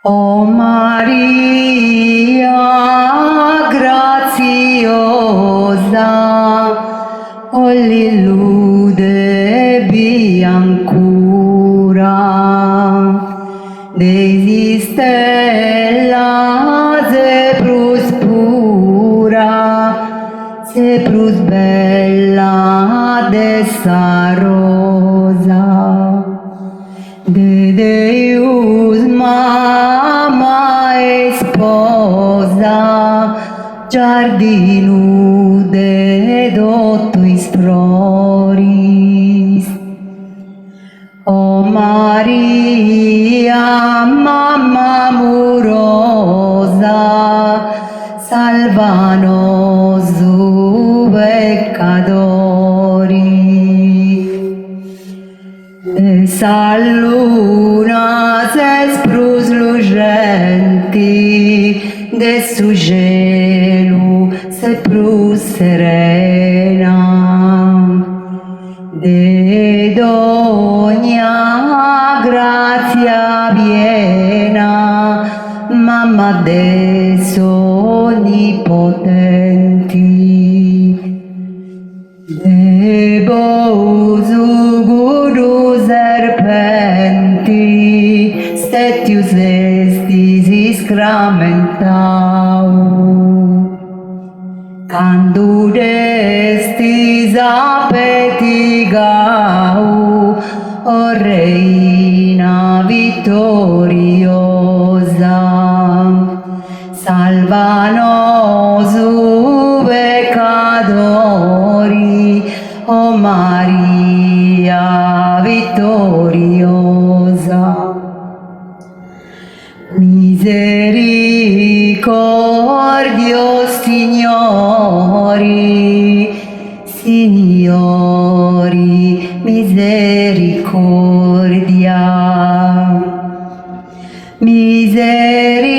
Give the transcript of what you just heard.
O Maria graziosa, o lilude biancura, Dei stella zebrus pura, zebrus bella dessa rosa, de Deus mama e sposa, giardino de dotuis floris. O Maria, mamma amorosa, salva nos peccatori. Essa luna s'esprus lucenti, de su gelu s'esprus serena, de d'ogna grazia piena, mamma Deus onnipotenti, de vos guru serpenti, stetius estis iscramentau, candud estis appetigau, o Reina vittoriosa, salva nos peccatori, o Maria vittoriosa. Misericordio Signori, Signori, misericordia, misericordia